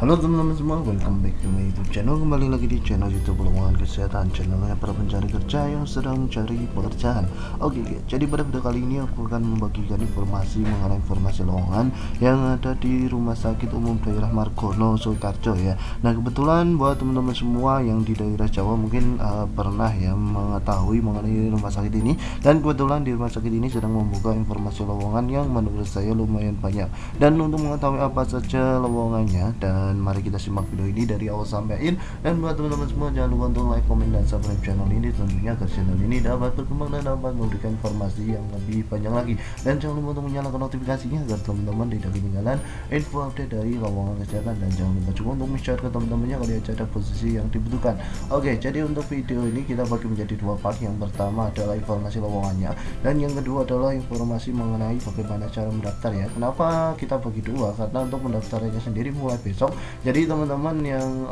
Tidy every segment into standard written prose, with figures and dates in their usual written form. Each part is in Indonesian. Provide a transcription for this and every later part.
Halo teman-teman semua, welcome back to my YouTube channel. Kembali lagi di channel YouTube Lowongan Kesehatan, channelnya para pencari kerja yang sedang mencari pekerjaan. Oke, jadi pada video kali ini aku akan membagikan informasi mengenai informasi lowongan yang ada di Rumah Sakit Umum Daerah Margono, Soekarjo ya. Nah, kebetulan buat teman-teman semua yang di daerah Jawa mungkin pernah ya mengetahui mengenai rumah sakit ini, dan kebetulan di rumah sakit ini sedang membuka informasi lowongan yang menurut saya lumayan banyak. Dan untuk mengetahui apa saja lowongannya, dan mari kita simak video ini dari awal sampai akhir. Dan buat teman-teman semua, jangan lupa untuk like, komen, dan subscribe channel ini tentunya agar channel ini dapat berkembang dan dapat memberikan informasi yang lebih banyak lagi. Dan jangan lupa untuk menyalakan notifikasinya agar teman-teman tidak ketinggalan info update dari lowongan kesehatan. Dan jangan lupa juga untuk share ke teman-temannya kalau ada posisi yang dibutuhkan. Oke, jadi untuk video ini kita bagi menjadi dua part. Yang pertama adalah informasi lowongannya, dan yang kedua adalah informasi mengenai bagaimana cara mendaftar ya. Kenapa kita bagi dua? Karena untuk mendaftarnya sendiri mulai besok. Jadi teman-teman yang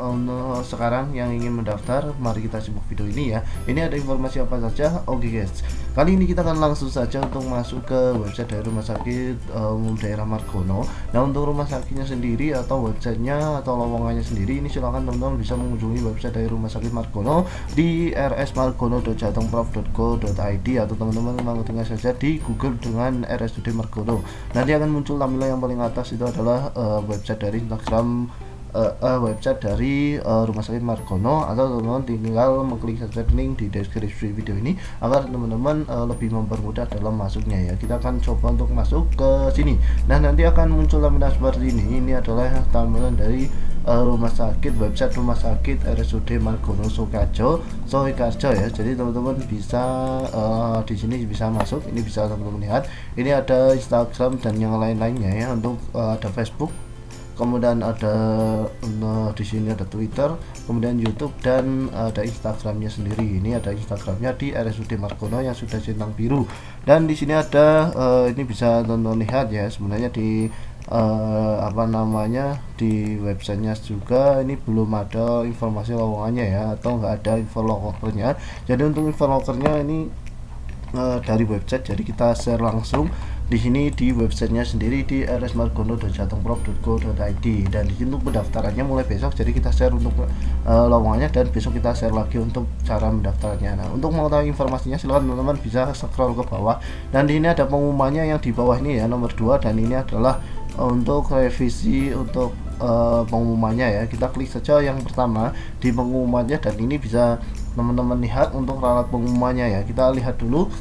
sekarang yang ingin mendaftar, mari kita simak video ini ya. Ini ada informasi apa saja? Oke guys, kali ini kita akan langsung saja untuk masuk ke website dari Rumah Sakit Umum Daerah Margono. Nah, untuk rumah sakitnya sendiri atau websitenya atau lowongannya sendiri, ini silakan teman-teman bisa mengunjungi website dari Rumah Sakit Margono di rsmargono.jatengprof.go.id, atau teman-teman mengetiknya saja di Google dengan RSUD Margono. Nanti akan muncul tampilan yang paling atas, itu adalah website dari Instagram, website dari Rumah Sakit Margono, atau teman-teman tinggal mengklik saja link di deskripsi video ini agar teman-teman lebih mempermudah dalam masuknya ya. Kita akan coba untuk masuk ke sini. Nah, nanti akan muncul tampilan seperti ini. Ini adalah tampilan dari rumah sakit, website Rumah Sakit RSUD Margono Soekarjo ya. Jadi teman-teman bisa di sini bisa masuk. Ini bisa teman-teman lihat. Ini ada Instagram dan yang lain-lainnya ya. Untuk ada Facebook, kemudian ada di sini ada Twitter, kemudian YouTube, dan ada Instagramnya sendiri. Ini ada Instagramnya di RSUD Margono yang sudah centang biru. Dan di sini ada ini bisa tonton lihat ya. Sebenarnya di di websitenya juga ini belum ada informasi lowongannya ya, atau nggak ada info lokernya. Jadi untuk info lokernya ini dari website, jadi kita share langsung di sini di websitenya sendiri di rsmargono.jatengprof.go.id. dan di sini untuk pendaftarannya mulai besok, jadi kita share untuk lowongannya, dan besok kita share lagi untuk cara mendaftarnya. Nah, untuk mengetahui informasinya silahkan teman-teman bisa scroll ke bawah, dan di sini ada pengumumannya yang di bawah ini ya, nomor 2, dan ini adalah untuk revisi untuk pengumumannya ya. Kita klik saja yang pertama di pengumumannya, dan ini bisa teman-teman lihat untuk ralat pengumumannya ya. Kita lihat dulu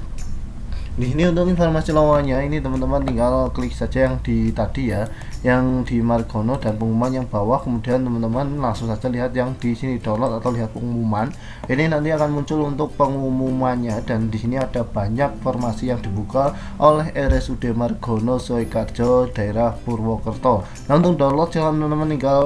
di sini untuk informasi lowongannya. Ini teman-teman tinggal klik saja yang di tadi ya, yang di Margono dan pengumuman yang bawah, kemudian teman-teman langsung saja lihat yang di sini download atau lihat pengumuman. Ini nanti akan muncul untuk pengumumannya, dan di sini ada banyak informasi yang dibuka oleh RSUD Margono Soekarjo daerah Purwokerto. Nah, untuk download silahkan teman-teman tinggal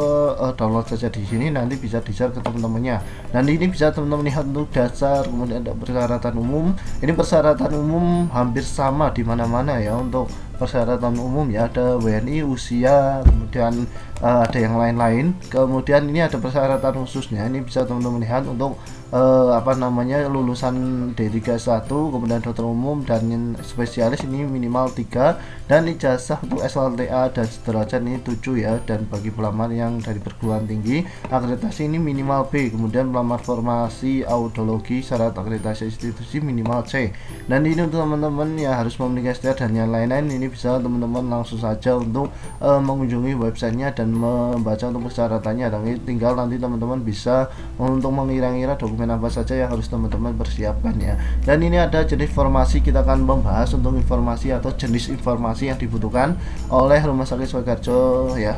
download saja di sini, nanti bisa di-share ke teman-temannya. Dan ini bisa teman-teman lihat untuk dasar, kemudian ada persyaratan umum. Ini persyaratan umum hampir sama di mana-mana ya. Untuk persyaratan umum ya ada WNI, usia, kemudian ada yang lain-lain. Kemudian ini ada persyaratan khususnya. Ini bisa teman-teman lihat untuk lulusan D31, kemudian dokter umum dan spesialis ini minimal 3, dan ijazah untuk SLTA dan sederajat ini 7 ya. Dan bagi pelamar yang dari perguruan tinggi, akreditasi ini minimal B. Kemudian pelamar formasi audiologi syarat akreditasi institusi minimal C. Dan ini untuk teman-teman ya harus memiliki SDR dan yang lain-lain. Ini bisa teman-teman langsung saja untuk mengunjungi websitenya dan membaca untuk persyaratannya. Dan tinggal nanti teman-teman bisa untuk mengira-ngira dokumen apa saja yang harus teman-teman persiapkan ya. Dan ini ada jenis informasi, kita akan membahas untuk informasi atau jenis informasi yang dibutuhkan oleh Rumah Sakit Soekarjo ya,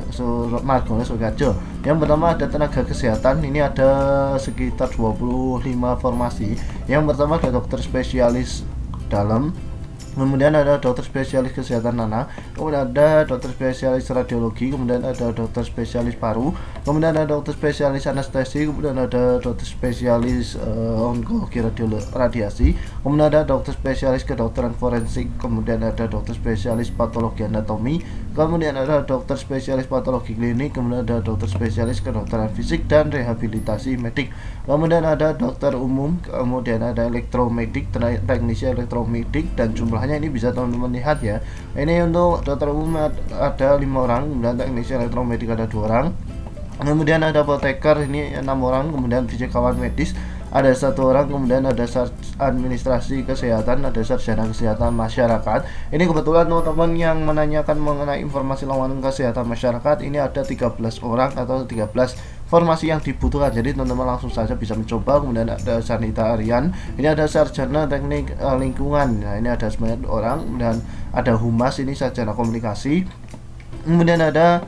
Margono Soekarjo. Yang pertama ada tenaga kesehatan. Ini ada sekitar 25 formasi. Yang pertama ada dokter spesialis dalam, kemudian ada dokter spesialis kesehatan anak, kemudian ada dokter spesialis radiologi, kemudian ada dokter spesialis paru, kemudian ada dokter spesialis anestesi, kemudian ada dokter spesialis onkologi radiasi, kemudian ada dokter spesialis kedokteran forensik, kemudian ada dokter spesialis patologi anatomi, kemudian ada dokter spesialis patologi klinik, kemudian ada dokter spesialis kedokteran fisik dan rehabilitasi medik, kemudian ada dokter umum, kemudian ada elektromedik, teknisi elektromedik, dan jumlahnya ini bisa teman-teman lihat ya. Ini untuk dokter umum ada 5 orang, kemudian teknisi elektromedik ada 2 orang, Kemudian ada apoteker, ini 6 orang, kemudian fisikawan medis ada 1 orang, kemudian ada administrasi kesehatan, ada sarjana kesehatan masyarakat. Ini kebetulan teman-teman yang menanyakan mengenai informasi lowongan kesehatan masyarakat, ini ada 13 orang atau 13 formasi yang dibutuhkan. Jadi teman-teman langsung saja bisa mencoba. Kemudian ada sanitarian, ini ada sarjana teknik lingkungan, nah ini ada sebanyak 2 orang, dan ada humas, ini sarjana komunikasi. Kemudian ada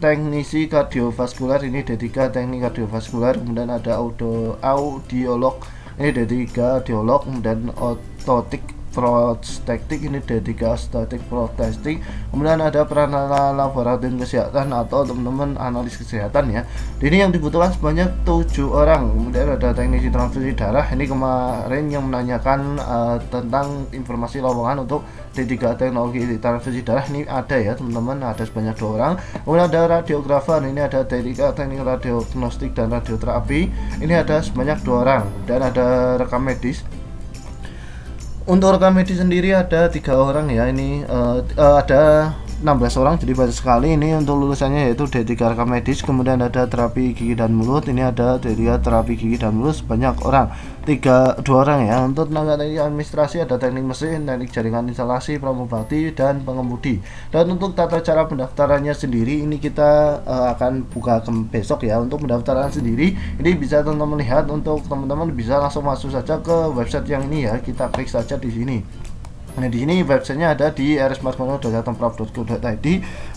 teknisi kardiovaskular, ini D3 teknik kardiovaskular. Kemudian ada audiolog, ini D3 audiolog. Kemudian ototik prostetik, ini D3 statik protestik. Kemudian ada peranata laboratorium kesehatan atau teman-teman analis kesehatan ya. Ini yang dibutuhkan sebanyak 7 orang. Kemudian ada teknisi transfusi darah, ini kemarin yang menanyakan tentang informasi lowongan untuk D3 teknologi transfusi darah, ini ada ya teman-teman, ada sebanyak 2 orang. Kemudian ada radiografer, ini ada D3 teknik radiognostik dan radioterapi, ini ada sebanyak 2 orang. Dan ada rekam medis. Untuk rekam medis sendiri ada 3 orang ya, ini ada 16 orang, jadi banyak sekali. Ini untuk lulusannya yaitu D3 rekam medis. Kemudian ada terapi gigi dan mulut, ini ada D3 terapi gigi dan mulut sebanyak 2 orang ya. Untuk tenaga teknik administrasi ada teknik mesin, teknik jaringan instalasi, pramugari, dan pengemudi. Dan untuk tata cara pendaftarannya sendiri, ini kita akan buka besok ya. Untuk pendaftaran sendiri ini bisa teman-teman lihat, untuk teman-teman bisa langsung masuk saja ke website yang ini ya, kita klik saja di sini. Nah di sini websitenya ada di rsmargono.temprov.go.id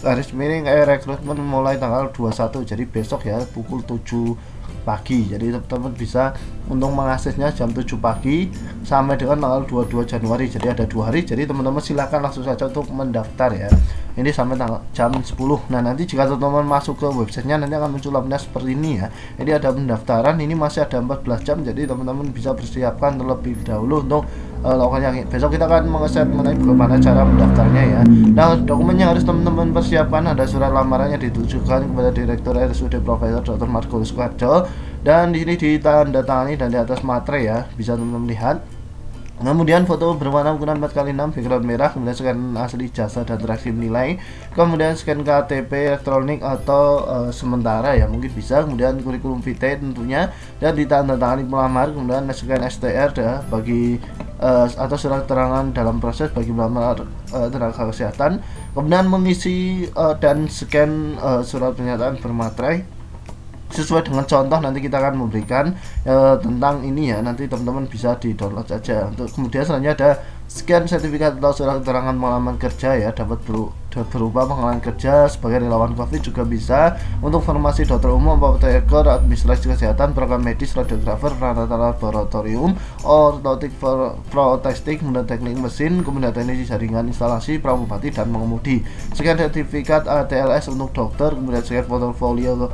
/rekrutmen mulai tanggal 21, jadi besok ya pukul 7 pagi. Jadi teman-teman bisa untuk mengaksesnya jam 7 pagi sampai dengan tanggal 22 Januari. Jadi ada 2 hari. Jadi teman-teman silakan langsung saja untuk mendaftar ya. Ini sampai tanggal jam 10. Nah nanti jika teman-teman masuk ke websitenya nanti akan muncul lampiran seperti ini ya. Ini ada pendaftaran, ini masih ada 14 jam. Jadi teman-teman bisa persiapkan terlebih dahulu untuk lakukannya. Besok kita akan meng-share mengenai bagaimana cara mendaftarnya ya. Nah dokumen yang harus teman-teman persiapkan ada surat lamarannya ditujukan kepada Direktur RSUD Profesor Dr. Margolus Sukoharjo, dan di sini ditandatangani dan di atas materai ya, bisa teman-teman lihat. Kemudian foto berwarna ukuran 4x6 background merah, kemudian scan asli jasa dan transaksi nilai, kemudian scan KTP elektronik atau sementara ya mungkin bisa, kemudian kurikulum vitae tentunya, dan ditandatangani pelamar, kemudian scan STR ya bagi atau surat keterangan dalam proses bagi pelamar tenaga kesehatan, kemudian mengisi dan scan surat pernyataan bermaterai sesuai dengan contoh nanti kita akan memberikan tentang ini ya, nanti teman-teman bisa di download saja. Untuk kemudian selanjutnya ada scan sertifikat atau surat keterangan pengalaman kerja ya, dapat berupa pengalaman kerja sebagai relawan COVID juga bisa. Untuk formasi dokter umum, apoteker, administrasi kesehatan, program medis, radiografer, peranata laboratorium, ortotik protestik, kemudian teknik mesin, kemudian teknisi jaringan instalasi, pramugari, dan pengemudi. Scan sertifikat ATLS untuk dokter, kemudian scan portofolio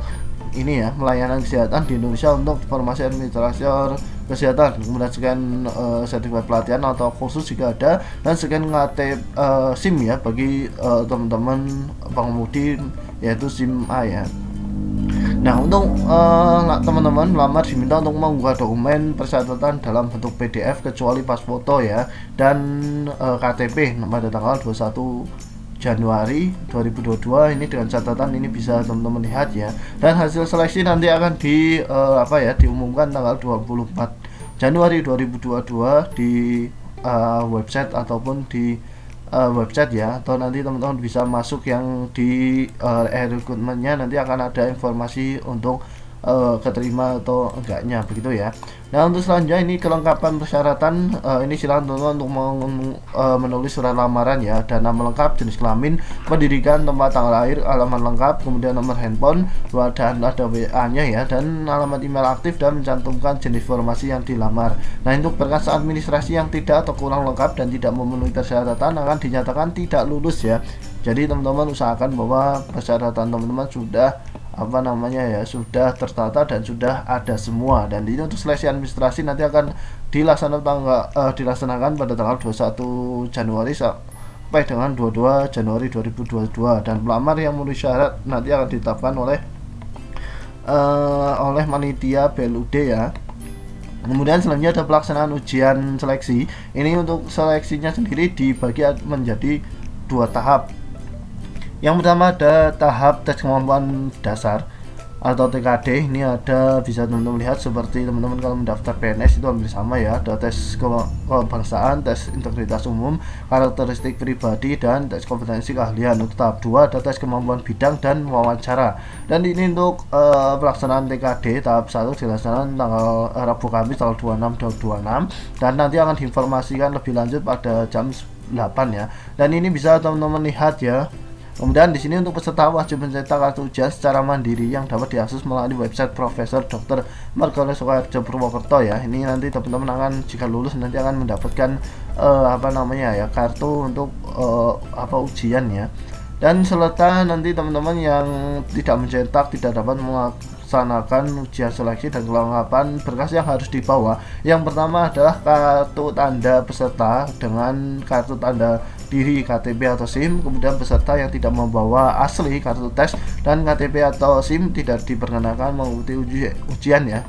ini ya melayanan kesehatan di Indonesia untuk formasi administrasi kesehatan, kemudian scan sertifikat pelatihan atau kursus jika ada, dan scan SIM ya bagi teman-teman pengemudi yaitu SIM A ya. Nah untuk teman-teman melamar diminta untuk mengunggah dokumen persyaratan dalam bentuk PDF kecuali pas foto ya, dan KTP pada tanggal 21 Januari 2022 ini, dengan catatan ini bisa teman-teman lihat ya. Dan hasil seleksi nanti akan diumumkan tanggal 24 Januari 2022 di website ataupun di website ya, atau nanti teman-teman bisa masuk yang di rekrutmennya, nanti akan ada informasi untuk keterima atau enggaknya begitu ya. Nah untuk selanjutnya ini kelengkapan persyaratan, ini silakan teman-teman untuk menulis surat lamaran ya, dan nama lengkap, jenis kelamin, pendidikan, tempat tanggal lahir, alamat lengkap, kemudian nomor handphone, dan ada WA-nya ya, dan alamat email aktif, dan mencantumkan jenis formasi yang dilamar. Nah untuk berkas administrasi yang tidak atau kurang lengkap dan tidak memenuhi persyaratan akan dinyatakan tidak lulus ya. Jadi teman-teman usahakan bahwa persyaratan teman-teman sudah sudah tertata dan sudah ada semua. Dan ini untuk seleksi administrasi nanti akan dilaksanakan pada tanggal 21 Januari sampai dengan 22 Januari 2022, dan pelamar yang memenuhi syarat nanti akan ditetapkan oleh panitia BLUD ya. Kemudian selanjutnya ada pelaksanaan ujian seleksi. Ini untuk seleksinya sendiri dibagi menjadi 2 tahap. Yang pertama ada tahap tes kemampuan dasar atau TKD. Ini ada, bisa teman-teman lihat seperti teman-teman kalau mendaftar PNS itu hampir sama ya, ada tes kebangsaan, tes integritas umum, karakteristik pribadi, dan tes kompetensi keahlian. Untuk tahap 2 ada tes kemampuan bidang dan wawancara. Dan ini untuk pelaksanaan TKD tahap 1 dilaksanakan tanggal Rabu Kamis tanggal 26 dan nanti akan diinformasikan lebih lanjut pada jam 8 ya. Dan ini bisa teman-teman lihat ya. Kemudian di sini untuk peserta wajib mencetak kartu ujian secara mandiri yang dapat diakses melalui website Profesor Dr. Margono Soekarjo Purwokerto ya. Ini nanti teman-teman akan, jika lulus nanti akan mendapatkan kartu untuk ujian ya. Dan serta nanti teman-teman yang tidak mencetak tidak dapat melaksanakan ujian seleksi dan kelengkapan berkas yang harus dibawa. Yang pertama adalah kartu tanda peserta dengan kartu tanda diri KTP atau SIM, kemudian peserta yang tidak membawa asli kartu tes dan KTP atau SIM tidak diperkenakan mengikuti ujian ya.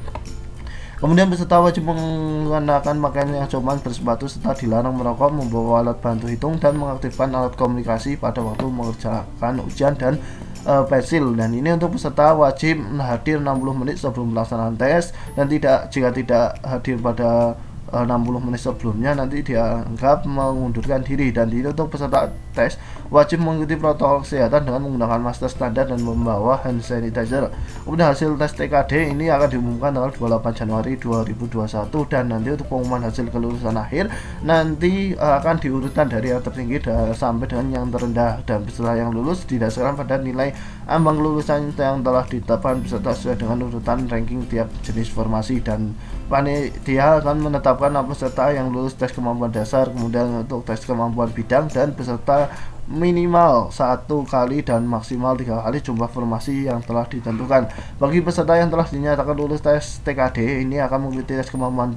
Kemudian peserta wajib mengenakan pakaian yang sopan, bersepatu, serta dilarang merokok, membawa alat bantu hitung, dan mengaktifkan alat komunikasi pada waktu mengerjakan ujian dan pensil. Dan ini untuk peserta wajib hadir 60 menit sebelum pelaksanaan tes, dan jika tidak hadir pada 60 menit sebelumnya nanti dianggap mengundurkan diri. Dan ini untuk peserta tes wajib mengikuti protokol kesehatan dengan menggunakan masker standar dan membawa hand sanitizer. Kemudian hasil tes TKD ini akan diumumkan tanggal 28 Januari 2021 dan nanti untuk pengumuman hasil kelulusan akhir nanti akan diurutan dari yang tertinggi sampai dengan yang terendah, dan peserta yang lulus didasarkan pada nilai ambang lulusan yang telah ditetapkan peserta sesuai dengan urutan ranking tiap jenis formasi, dan panitia akan menetapkan peserta yang lulus tes kemampuan dasar, kemudian untuk tes kemampuan bidang, dan peserta minimal 1 kali dan maksimal 3 kali jumlah formasi yang telah ditentukan. Bagi peserta yang telah dinyatakan lulus tes TKD ini akan mengikuti tes kemampuan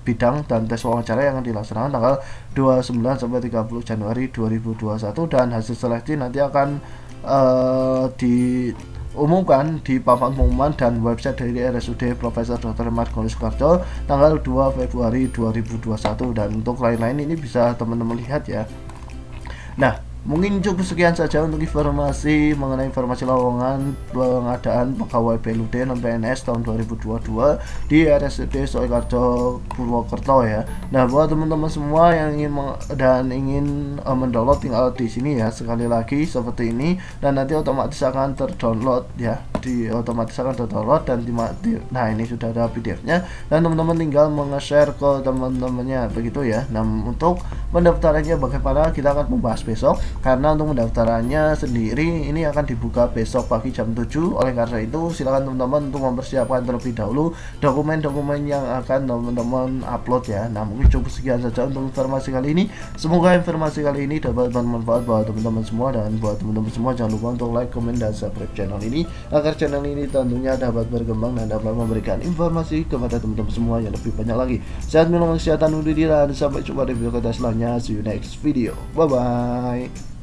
bidang dan tes wawancara yang akan dilaksanakan tanggal 29 sampai 30 Januari 2021, dan hasil seleksi nanti akan diumumkan di papan pengumuman dan website dari RSUD Profesor Dr. Margono Soekarjo tanggal 2 Februari 2021. Dan untuk lain-lain ini bisa teman-teman lihat ya. Nah, mungkin cukup sekian saja untuk informasi mengenai informasi lowongan pengadaan pegawai BLUD non PNS tahun 2022 di RSUD Soekarjo Purwokerto ya. Nah, buat teman-teman semua yang ingin mendownload, tinggal di sini ya, sekali lagi seperti ini, dan nanti otomatis akan terdownload ya, otomatis akan terdownload dan nah ini sudah ada PDF-nya, dan teman-teman tinggal meng-share ke teman-temannya begitu ya. Nah, untuk pendaftarannya bagaimana kita akan membahas besok, karena untuk pendaftarannya sendiri ini akan dibuka besok pagi jam 7. Oleh karena itu silakan teman-teman untuk mempersiapkan terlebih dahulu dokumen-dokumen yang akan teman-teman upload ya. Nah, mungkin cukup sekian saja untuk informasi kali ini. Semoga informasi kali ini dapat bermanfaat buat teman-teman semua, dan buat teman-teman semua jangan lupa untuk like, komen, dan subscribe channel ini agar channel ini tentunya dapat berkembang dan dapat memberikan informasi kepada teman-teman semua yang lebih banyak lagi. Sehat, minum kesehatan undur diri, dan sampai jumpa di video kita selanjutnya. See you next video. Bye bye.